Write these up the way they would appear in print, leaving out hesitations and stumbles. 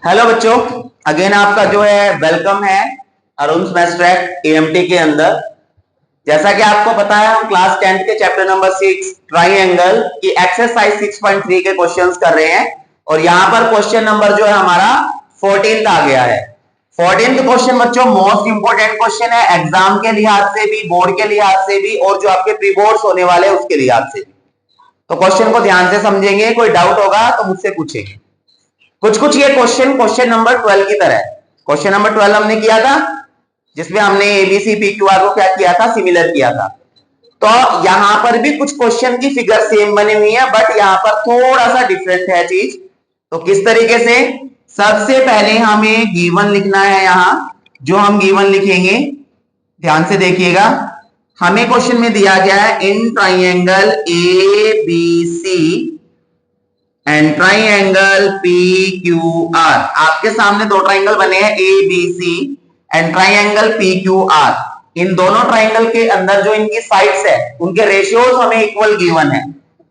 Hello बच्चों, again आपका जो है वेलकम है अरुण मैस्ट्रैक एएमटी के अंदर। जैसा कि आपको पता है हम क्लास 10 के चैप्टर नंबर 6 ट्राइंगल की एक्सरसाइज 6.3 के क्वेश्चंस कर रहे हैं और यहाँ पर क्वेश्चन नंबर जो है हमारा 14th आ गया है। 14th क्वेश्चन बच्चों मोस्ट इंपोर्टेंट क्वेश्चन है एग्जाम के लिहाज से भी, बोर्ड के लिहाज से भी और जो आपके प्री बोर्ड्स होने वाले हैं उसके लिहाज से भी। तो क्वेश्चन को ध्यान से समझेंगे, कोई डाउट होगा तो मुझसे पूछेंगे। कुछ ये क्वेश्चन नंबर 12 की तरह है। क्वेश्चन नंबर 12 हमने किया था जिसमें हमने एबीसी पीक्यूआर को क्या किया था, सिमिलर किया था। तो यहां पर भी कुछ क्वेश्चन की फिगर सेम बनी हुई है बट यहां पर थोड़ा सा डिफरेंट है चीज। तो किस तरीके से, सबसे पहले हमें गिवन लिखना है। यहां जो हम गिवन लिखेंगे ध्यान से देखिएगा, हमें क्वेश्चन में दिया गया है in triangle A B C and triangle P Q R. आपके सामने दो ट्राइंगल बने हैं A B C and triangle P Q R. इन दोनों ट्राइंगल के अंदर जो इनकी साइड्स है उनके रेशियोज हमें इक्वल गिवन है।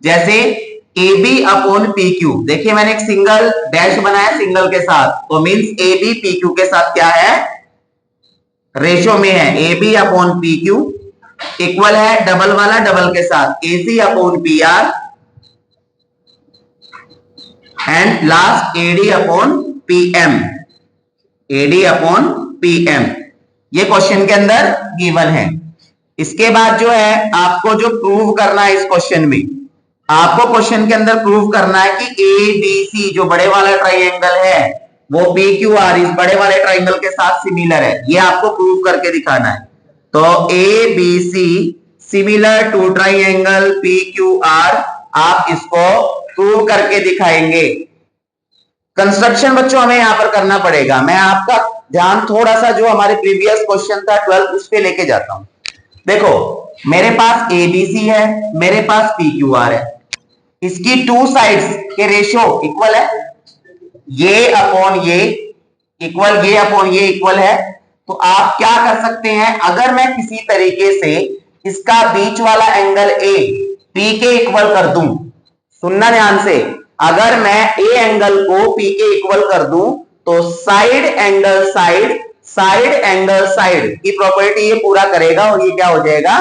जैसे A B upon P Q, देखिए मैंने एक सिंगल डैश बनाया सिंगल के साथ, तो means A B P Q के साथ क्या है, रेशियो में है। A B upon P Q equal है डबल वाला डबल के साथ A C upon P R and last AD upon PM, AD upon PM. ये क्वेश्चन के अंदर गिवन है। इसके बाद जो है आपको जो प्रूव करना है इस क्वेश्चन में, आपको क्वेश्चन के अंदर प्रूव करना है कि ए बी सी जो बड़े वाला ट्राइंगल है वो पी क्यू आर इस बड़े वाले ट्राइंगल के साथ सिमिलर है। ये आपको प्रूव करके दिखाना है। तो A B C similar to triangle P Q R, आप इसको प्रूव करके दिखाएंगे। कंस्ट्रक्शन बच्चों हमें यहां पर करना पड़ेगा। मैं आपका ध्यान थोड़ा सा जो हमारे प्रीवियस क्वेश्चन था 12 उस पे लेके जाता हूं। देखो मेरे पास एबीसी है, मेरे पास पीक्यूआर है, इसकी टू साइड्स के रेशियो इक्वल है, ये अपॉन ये इक्वल, ये अपॉन ये इक्वल है। तो आप क्या कर सकते हैं, अगर मैं किसी तरीके से इसका बीच वाला एंगल ए पी के इक्वल कर दूं, सुनना ध्यान से, अगर मैं ए एंगल को पी के इक्वल कर दूं तो side angle side, side angle side की प्रॉपर्टी ये पूरा करेगा और ये क्या हो जाएगा,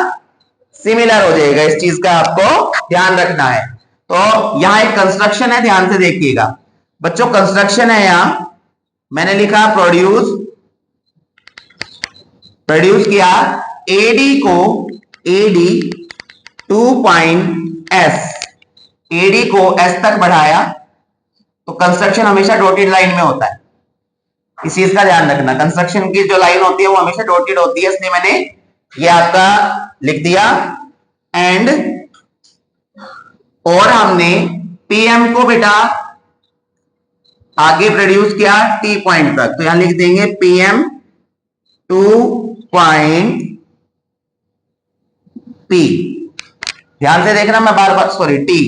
सिमिलर हो जाएगा। इस चीज का आपको ध्यान रखना है। तो यहां एक कंस्ट्रक्शन है, ध्यान से देखिएगा बच्चों। कंस्ट्रक्शन है, यहां मैंने लिखा प्रोड्यूस किया एडी को, एडी 2.s, एडी को एस तक बढ़ाया। तो कंस्ट्रक्शन हमेशा डॉटेड लाइन में होता है, इस चीज का ध्यान रखना। कंस्ट्रक्शन की जो लाइन होती है वो हमेशा डॉटेड होती है, इसलिए मैंने ये आपका लिख दिया। एंड और हमने पीएम को बेटा आगे प्रोड्यूस किया टी पॉइंट तक, तो यहां लिख देंगे पीएम 2.p। ध्यान से देखना, मैं बार बार सॉरी टी,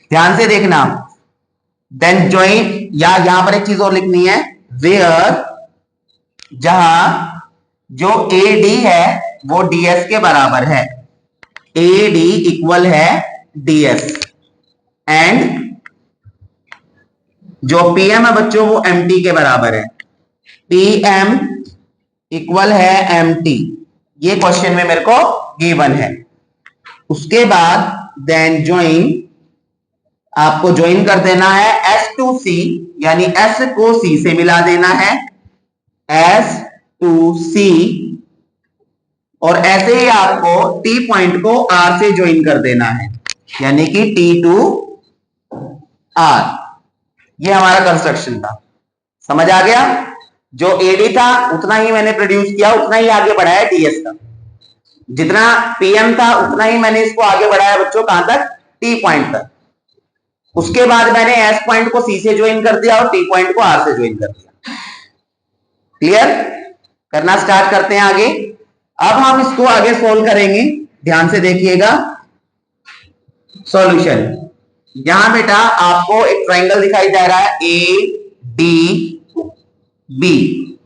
ध्यान से देखना। देन ज्वाइन, या यहां पर एक चीज और लिखनी है, वेयर, जहां जो AD है वो DS के बराबर है, AD इक्वल है DS एंड जो PM है बच्चों वो MT के बराबर है, PM इक्वल है MT। ये क्वेश्चन में मेरे को गिवन है। उसके बाद देन ज्वाइन, आपको ज्वाइन कर देना है S to C, यानी S को C से मिला देना है, S to C, और ऐसे ही आपको T पॉइंट को R से ज्वाइन कर देना है, यानी कि T to R। ये हमारा कंस्ट्रक्शन था, समझ आ गया। जो AD था उतना ही मैंने प्रोड्यूस किया, उतना ही आगे बढ़ाया DS का। जितना PM था उतना ही मैंने इसको आगे बढ़ाया बच्चों, कहां तक, T पॉइंट तक। उसके बाद मैंने S पॉइंट को C से ज्वाइन कर दिया और T पॉइंट को R से ज्वाइन कर दिया। क्लियर, करना स्टार्ट करते हैं आगे। अब हम इसको आगे सोल्व करेंगे, ध्यान से देखिएगा। सॉल्यूशन, यहां बेटा आपको एक ट्राइंगल दिखाई दे रहा है ADB,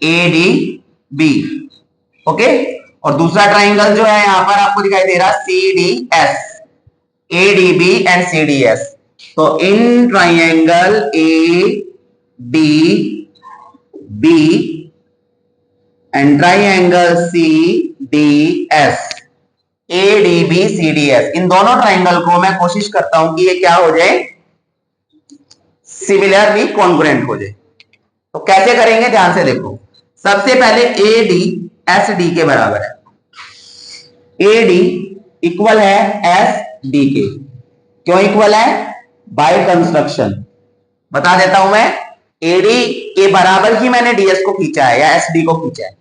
ADB, ओके। और दूसरा ट्राइंगल जो है यहां पर आपको दिखाई दे रहा है CDS, ADB एंड CDS। तो in triangle ADB B and triangle C D S, A D B C D S, इन दोनों ट्राइंगल को मैं कोशिश करता हूं कि ये क्या हो जाए, सिमिलरली कॉन्ग्रुएंट हो जाए। तो कैसे करेंगे, ध्यान से देखो। सबसे पहले ए डी एस डी के बराबर है, ए डी इक्वल है एस डी के। क्यों इक्वल है, बाय कंस्ट्रक्शन बता देता हूं मैं। ए डी के बराबर ही मैंने डीएस को खींचा है या एस डी को खींचा है,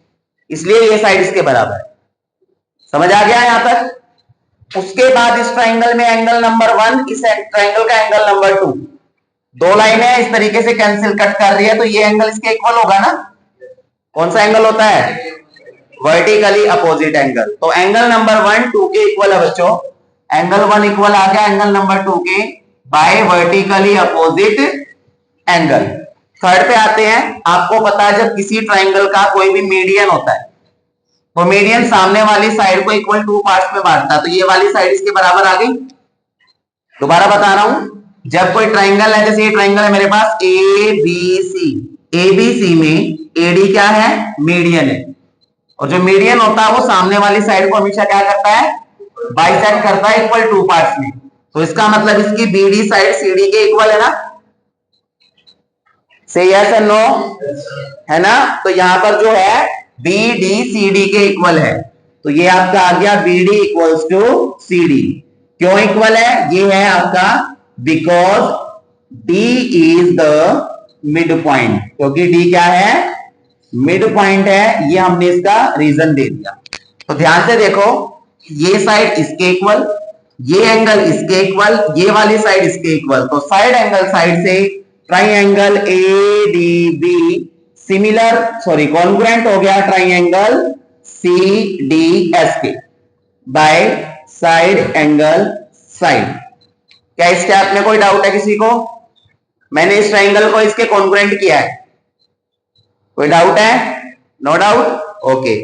इसलिए ये साइड इसके बराबर है। समझ आ गया यहां तक। उसके बाद इस ट्राइंगल में एंगल नंबर 1, इस ट्राइंगल का एंगल नंबर 2, दो लाइनें इस तरीके से कैंसिल कट कर रही है, तो ये एंगल इसके इक्वल होगा ना। कौन सा एंगल होता है, वर्टिकली अपोजिट एंगल। तो एंगल नंबर 1 2 के इक्वल है बच्चों, एंगल 1 इक्वल आ गया एंगल नंबर 2 के by vertically opposite angle. Third पे आते हैं। आपको पता है जब किसी ट्राइंगल का कोई भी मीडियन होता है, तो मीडियन सामने वाली साइड को इक्वल 2 पार्ट्स में बांटता है, तो ये वाली साइड इसके बराबर आ गई। दोबारा बता रहा हूं, जब कोई ट्राइंगल है, जैसे ये ट्राइंगल है मेरे पास ए बी सी, ए बी सी में एडी क्या है, मीडियन है, और जो मीडियन होता है वो सामने वाली साइड को हमेशा क्या करता है, बाइसेक्ट करता है इक्वल 2 पार्ट्स में। तो इसका मतलब इसकी बीडी साइड सीडी के इक्वल है ना, से यस और नो, है ना। तो यहां पर जो है बी डी सी डी के इक्वल है, तो ये आपका आ गया B D equals to C D. क्यों इक्वल है, ये है आपका because D is the mid point, क्योंकि डी क्या है, मिड पॉइंट है। ये हमने इसका रीजन दे दिया। तो ध्यान से देखो, ये साइड इसके इक्वल, ये एंगल इसके इक्वल, ये वाली साइड इसके इक्वल, तो साइड एंगल साइड से triangle A D B similar sorry congruent हो गया ट्राइंगल सी डी एस के बाय साइड एंगल साइड। क्या इस स्टेप में कोई डाउट है किसी को? मैंने इस ट्राइंगल को इसके कॉन्ग्रुएंट किया है, कोई डाउट है? No doubt, okay.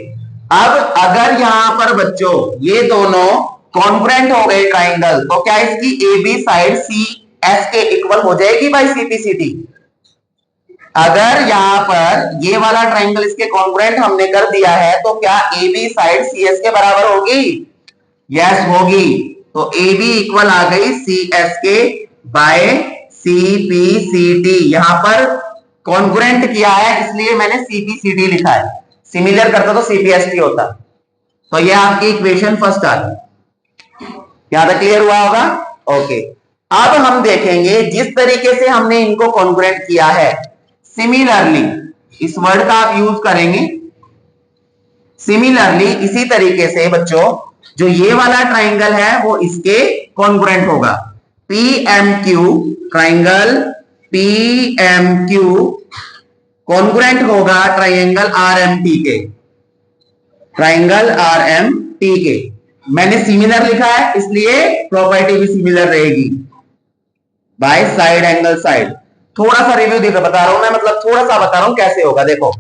अब अगर यहां पर बच्चों ये दोनों कॉन्ग्रुएंट हो गए ट्राइंगल, तो क्या इसकी A B side C S के इक्वल हो जाएगी बाय सीपीसीटी? अगर यहां पर ये वाला ट्राइंगल इसके कॉन्ग्रुएंट हमने कर दिया है, तो क्या A B side C S के बराबर होगी? यस होगी। तो ए बी इक्वल आ गई सी एस के by C P C T. यहां पर कॉन्ग्रुएंट किया है इसलिए मैंने सीपीसीटी लिखा है, सिमिलर करता तो सीपीएसटी होता। तो ये आपकी इक्वेशन फर्स्ट आ गई। यहां तक क्लियर हुआ होगा? ओके। अब हम देखेंगे जिस तरीके से हमने इनको कॉन्ग्रुएंट किया है, सिमिलरली इस वर्ड का आप यूज करेंगे। सिमिलरली इसी तरीके से बच्चों जो ये वाला ट्राइंगल है वो इसके कॉन्ग्रुएंट होगा। पीएमक्यू ट्राइंगल पीएमक्यू कॉन्ग्रुएंट होगा ट्राइंगल आरएमटी के, ट्राइंगल आरएमटी के। मैंने सिमिलर लिखा है इसलिए प्रॉपर्टी भी सिमिलर रहेगी बाय साइड एंगल साइड। थोड़ा सा रिव्यू देकर बता रहा हूं मैं, मतलब थोड़ा सा बता रहा हूं कैसे होगा। देखो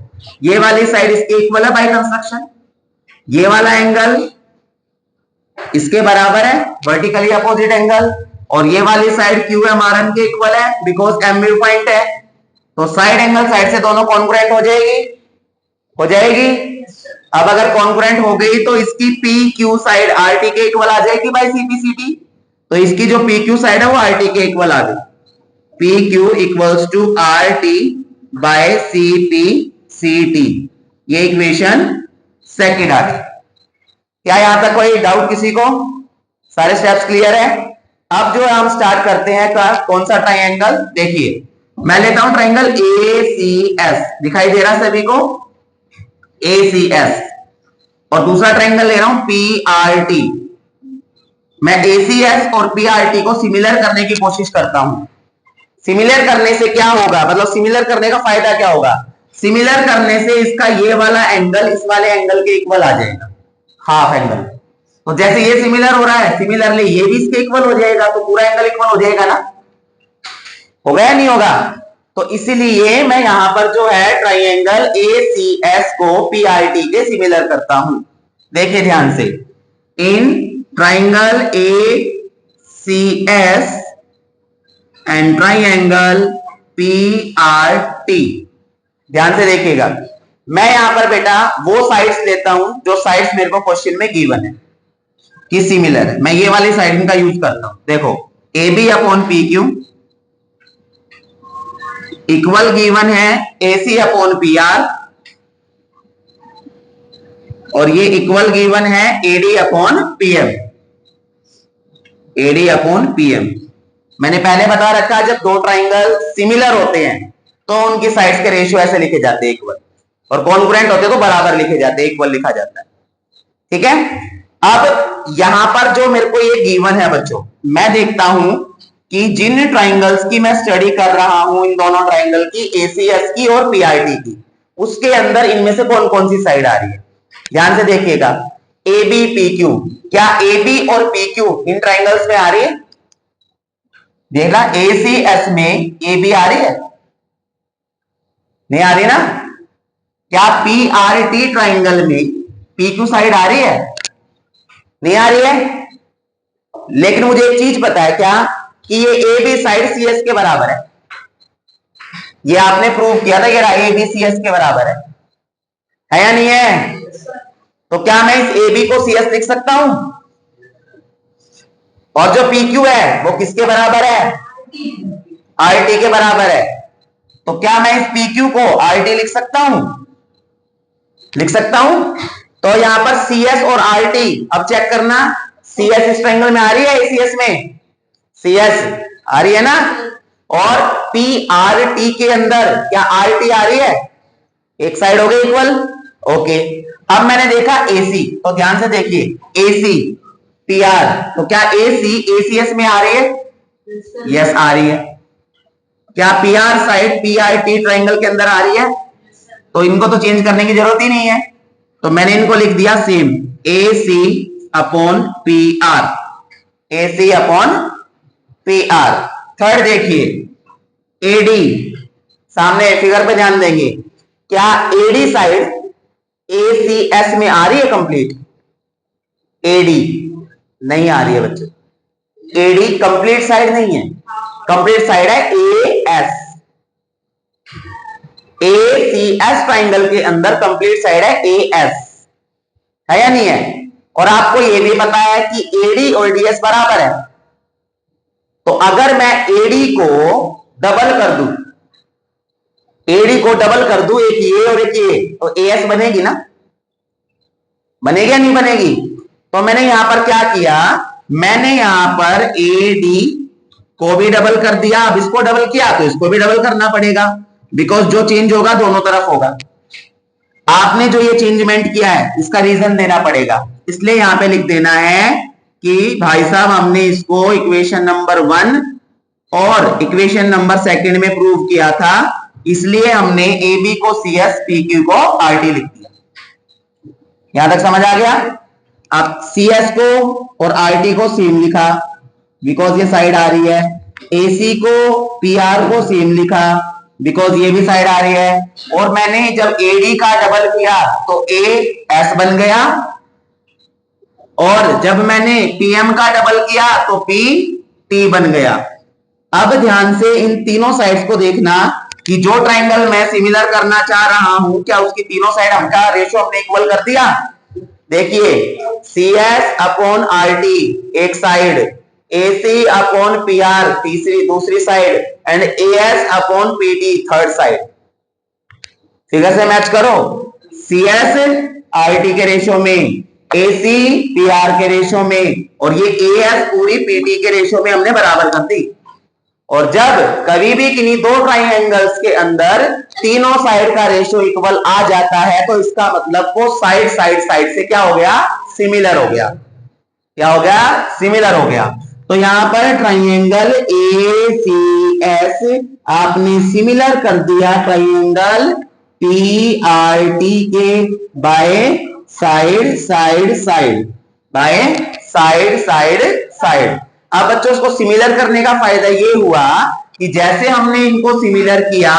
ये वाली साइड इसके इक्वल है बाय कंस्ट्रक्शन, ये वाला एंगल इसके बराबर है वर्टिकली अपोजिट एंगल, और ये वाली side Q M R M के इक्वल है बिकॉज एम मिड पॉइंट है। तो साइड एंगल साइड से दोनों कॉन्ग्रुएंट हो जाएगी, हो जाएगी। अब अगर कॉन्ग्रुएंट हो गई तो इसकी P Q side are T के इक्वल आ जाएगी बाय सीपीसीटी। तो इसकी जो पी क्यू साइड है वो आर टी के इक्वल आ गई, P Q equals to R T by C P C T. ये इक्वेशन सेकेंड आ गई। क्या यहां तक कोई डाउट किसी को? सारे स्टेप्स क्लियर है? अब जो हम स्टार्ट करते हैं कौन सा ट्राइंगल, देखिए मैं लेता हूं ट्राइंगल ए सी एस, दिखाई दे रहा है सभी को, ए सी एस। और दूसरा ट्राइंगल ले रहा हूं पी आर टी। मैं ए सी एस और पी आर टी को सिमिलर करने की कोशिश करता हूं। सिमिलर करने से क्या होगा, मतलब सिमिलर करने का फायदा क्या होगा? सिमिलर करने से इसका ये वाला एंगल इस वाले एंगल के इक्वल आ जाएगा, हाफ एंगल। तो जैसे ये सिमिलर हो रहा है, सिमिलरली ये भी इसके इक्वल हो जाएगा, तो पूरा एंगल इक्वल हो जाएगा ना, होगा या नहीं होगा? तो इसीलिए मैं यहां पर जो है ट्राइंगल ए सी एस को पी आर टी के सिमिलर करता हूं। देखिए ध्यान से, in triangle A C S and triangle P R T, ध्यान से देखिएगा, मैं यहां पर बेटा वो साइड्स लेता हूं जो साइड्स मेरे को क्वेश्चन में गिवन है कि सिमिलर है, मैं ये वाली साइड का यूज करता हूं। देखो A B upon P Q equal given है A C upon P R, और ये इक्वल गिवन है AD upon PM, AD upon PM. मैंने पहले बता रखा जब दो ट्राइंगल सिमिलर होते हैं तो उनकी साइड्स के रेशियो ऐसे लिखे जाते हैं इक्वल, और कॉन्ग्रुएंट होते तो बराबर लिखे जाते हैं, इक्वल लिखा जाता है। ठीक है, अब यहां पर जो मेरे को ये गिवन है बच्चों, मैं देखता हूं कि जिन ट्राइंगल्स की मैं स्टडी कर रहा हूं, इन दोनों ट्राइंगल की, एसीएस की और पीआईटी की, उसके अंदर इनमें से कौन कौन सी साइड आ रही है। ध्यान से देखिएगा, ए बी पी क्यू, क्या ए बी और पी क्यू इन ट्राइंगल्स में आ रही है? देखना ए सी एस में ए बी आ रही है, नहीं आ रही ना? क्या पी आर टी ट्राइंगल में पी क्यू साइड आ रही है? नहीं आ रही है। लेकिन मुझे एक चीज पता है क्या, कि ये A B side C S के बराबर है, ये आपने प्रूव किया था कि ए बी सी एस के बराबर है या नहीं है? तो क्या मैं इस ए बी को सी एस लिख सकता हूं? और जो पी क्यू है वो किसके बराबर है? आर टी के बराबर है। तो क्या मैं इस पी क्यू को आर टी लिख सकता हूं? लिख सकता हूं। तो यहां पर सी एस और आर टी, अब चेक करना, सी एस इस ट्रायंगल में आ रही है, एसीएस में सी एस आ रही है ना, और पी आर टी के अंदर क्या आर टी आ रही है? एक साइड हो गई इक्वल, ओके। अब मैंने देखा एसी, तो ध्यान से देखिए, एसी पी आर, तो क्या एसी एसीएस में आ रही है? यस आ रही है। क्या P R side P R T triangle के अंदर आ रही है? तो इनको तो चेंज करने की जरूरत ही नहीं है, तो मैंने इनको लिख दिया same, A C upon P are, A C upon P are. Third देखिए, एडी, सामने फिगर पे ध्यान देंगे, क्या एडी साइड एसीएस में आ रही है कंप्लीट? एडी नहीं आ रही है बच्चों, एडी कंप्लीट साइड नहीं है, कंप्लीट साइड है एएस, एसीएस ट्राइंगल के अंदर कंप्लीट साइड है एएस, है या नहीं है? और आपको ये भी पता है कि एडी और डीएस बराबर है, तो अगर मैं एडी को डबल कर दूं, एडी को डबल कर दूं, एक ये और एक ये, तो एएस बनेगी ना? बनेगी या नहीं बनेगी? तो मैंने यहां पर क्या किया, मैंने यहां पर एडी को भी डबल कर दिया, अब इसको डबल किया तो इसको भी डबल करना पड़ेगा, बिकॉज जो चेंज होगा दोनों तरफ होगा। आपने जो ये चेंजमेंट किया है इसका रीजन देना पड़ेगा, इसलिए यहां पे लिख देना है कि भाई साहब हमने इसको इक्वेशन नंबर 1 और इक्वेशन नंबर 2 में प्रूव किया था, इसलिए हमने ए बी को सी एस, पी क्यू को आर टी लिख दिया। यहां तक समझ आ गया? अब सी एस को और आर टी को सेम लिखा बिकॉज ये साइड आ रही है, ए सी को पी आर को सेम लिखा बिकॉज ये भी साइड आ रही है, और मैंने जब एडी का डबल किया तो ए एस बन गया, और जब मैंने पीएम का डबल किया तो पी टी बन गया। अब ध्यान से इन तीनों साइड्स को देखना कि जो ट्राइंगल मैं सिमिलर करना चाह रहा हूं, क्या उसकी तीनों साइड हमका रेशियो हमने इक्वल कर दिया? देखिए, C S upon R T एक side, A C upon P R दूसरी side, and A S upon P T third side. Figure से मैच करो, सी एस आर टी के रेशियो में, ए सी पी आर के ratio में, और ये ए एस पूरी पी टी के रेशियो में हमने बराबर कर दी। और जब कभी भी किन्हीं दो ट्राइंगल्स के अंदर तीनों साइड का रेशियो इक्वल आ जाता है तो इसका मतलब वो साइड से क्या हो गया? सिमिलर हो गया। क्या हो गया? सिमिलर हो गया। तो यहां पर ट्राइंगल ए सी एस आपने सिमिलर कर दिया ट्राइंगल पी आर टी के बाय साइड साइड। अब बच्चों इसको सिमिलर करने का फायदा ये हुआ कि जैसे हमने इनको सिमिलर किया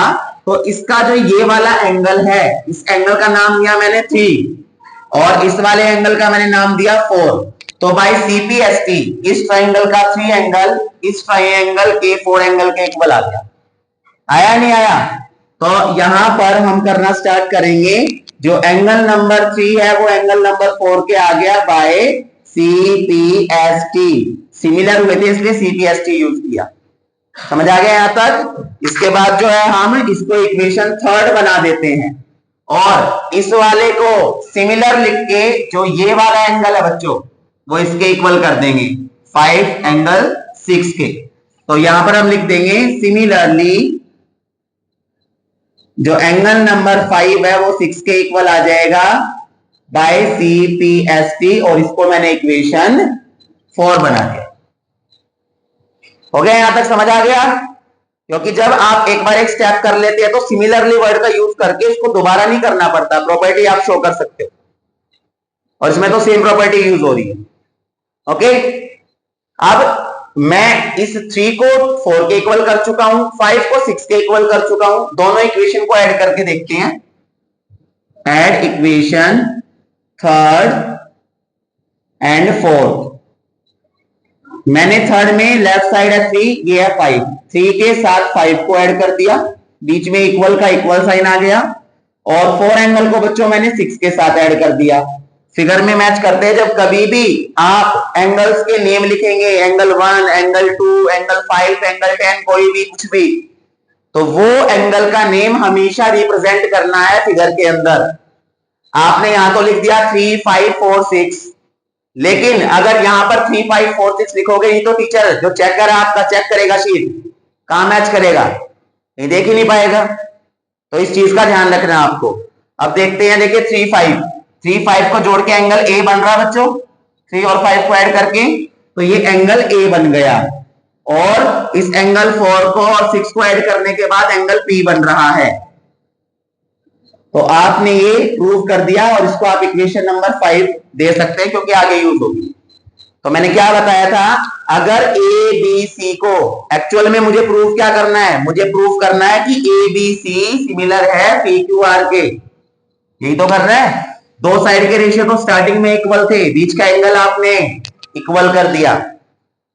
तो इसका जो ये वाला एंगल है, इस एंगल का नाम दिया मैंने 3 और इस वाले एंगल का मैंने नाम दिया 4। तो बाय सीपीएसटी इस ट्राइंगल का 3 एंगल इस ट्राइंगल के 4 एंगल के इक्वल आ गया। आया नहीं आया? तो यहां पर हम करना स्टार्ट करेंगे। जो एंगल नंबर 3 है वो एंगल नंबर 4 के आ गया बाय CPST। सिमिलर हुए थे इसलिए CPST यूज किया। समझ आ गया यहां तक। इसके बाद जो है हम इसको इक्वेशन थर्ड बना देते हैं और इस वाले को सिमिलर लिख के जो ये वाला एंगल है बच्चों वो इसके इक्वल कर देंगे 5 एंगल 6 के। तो यहां पर हम लिख देंगे सिमिलरली जो एंगल नंबर 5 है वो 6 के इक्वल आ जाएगा बाय CPST और इसको मैंने इक्वेशन 4 बना दिया। हो गया यहां तक समझ आ गया। क्योंकि जब आप एक बार एक स्टेप कर लेते हैं तो सिमिलरली वर्ड का यूज करके इसको दोबारा नहीं करना पड़ता, प्रॉपर्टी आप शो कर सकते हो और इसमें तो सेम प्रॉपर्टी यूज हो रही है। ओके, अब मैं इस 3 को 4 के इक्वल कर चुका हूं, 5 को 6 के इक्वल कर चुका हूं। दोनों इक्वेशन को ऐड करके देखते हैं। Add equation third and fourth. मैंने थर्ड में लेफ्ट साइड है 3, ये है 5, 3 के साथ 5 को ऐड कर दिया, बीच में इक्वल का इक्वल साइन आ गया और 4 एंगल को बच्चों मैंने 6 के साथ ऐड कर दिया। फिगर में मैच करते हैं। जब कभी भी आप एंगल्स के नेम लिखेंगे, एंगल 1, एंगल 2, एंगल 5, एंगल 10, कोई भी कुछ भी, तो वो एंगल का नेम हमेशा रिप्रेजेंट करना है फिगर के अंदर। आपने यहां तो लिख दिया 3, 5, 4, 6, लेकिन अगर यहां पर 3, 5, 4, 6 लिखोगे नहीं तो टीचर जो चेकर है आपका चेक करेगा शीट, कहां मैच करेगा, ये देख ही नहीं पाएगा। तो इस चीज का ध्यान रखना आपको। अब देखते हैं, देखिए 3, 5 को जोड़ के एंगल ए बन रहा है बच्चों, 3 और 5 को ऐड करके, तो ये एंगल ए बन गया। और इस एंगल 4 को और 6 को ऐड करने के बाद एंगल पी बन रहा है। तो आपने ये प्रूव कर दिया और इसको आप इक्वेशन नंबर 5 दे सकते हैं क्योंकि आगे यूज होगी। तो मैंने क्या बताया था, अगर ए बी सी को एक्चुअल में मुझे प्रूव क्या करना है, मुझे प्रूव करना है कि ए बी सी सिमिलर है पी क्यू आर के। यही तो कर रहा है। दो साइड के रेशियो तो स्टार्टिंग में इक्वल थे, बीच का एंगल आपने इक्वल कर दिया।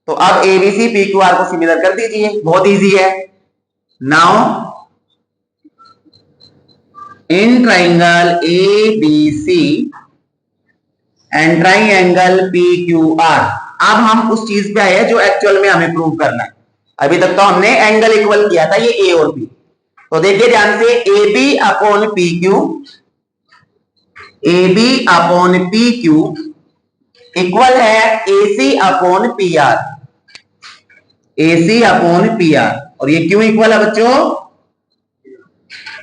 तो अब एबीसी पी क्यू आर को सिमिलर कर दीजिए, बहुत इजी है। Now in triangle ABC and triangle PQR, अब हम उस चीज पे आए जो एक्चुअल में हमें प्रूव करना है। अभी तक तो हमने एंगल इक्वल किया था, ये ए और बी। तो देखिए ध्यान से, AB upon PQ, AB upon PQ equal है AC upon PR, AC upon PR। और ये क्यों इक्वल है बच्चों,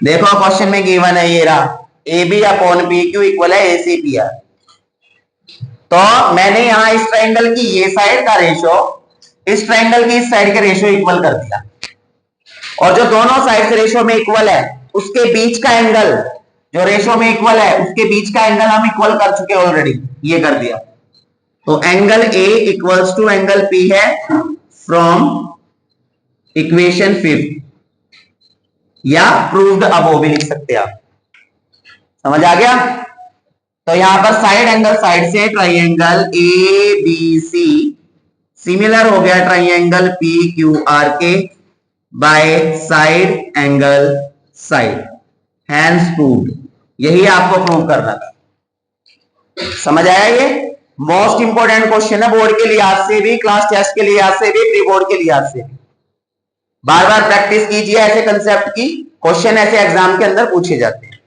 देखो क्वेश्चन में गिवन है, ये रहा AB अपॉन PQ इक्वल है AC PR। तो मैंने यहां इस ट्रायंगल की ये साइड का रेशियो इस ट्रायंगल की इस साइड के रेशियो इक्वल कर दिया, और जो दोनों साइड के रेशियो में इक्वल है उसके बीच का एंगल, जो रेशियो में इक्वल है उसके बीच का एंगल हम इक्वल कर चुके ऑलरेडी, ये कर दिया। तो angle A equals to angle P है फ्रॉम इक्वेशन 5, या प्रूव्ड अबोव भी लिख सकते हैं आप। समझ आ गया। तो यहां पर साइड एंगल साइड से ट्राइंगल ABC सिमिलर हो गया ट्राइंगल PQR के by side angle side, hence proved. यही आपको प्रूव करना था। समझ आया। ये मोस्ट इंपोर्टेंट क्वेश्चन है बोर्ड के लिहाज से भी, क्लास टेस्ट के लिहाज से भी, प्री बोर्ड के लिहाज से भी। बार बार प्रैक्टिस कीजिए ऐसे कंसेप्ट की, क्वेश्चन ऐसे एग्जाम के अंदर पूछे जाते हैं।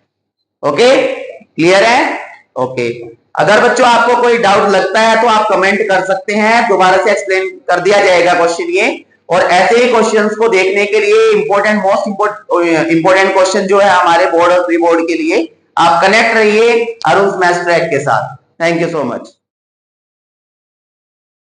ओके, क्लियर है। ओके, अगर बच्चों आपको कोई डाउट लगता है तो आप कमेंट कर सकते हैं, दोबारा से एक्सप्लेन कर दिया जाएगा क्वेश्चन ये। और ऐसे ही क्वेश्चंस को देखने के लिए मोस्ट इंपोर्टेंट क्वेश्चन जो है हमारे बोर्ड और प्री बोर्ड के लिए, आप कनेक्ट रहिए अरुण मैथ्स ट्रैक के साथ। Thank you so much.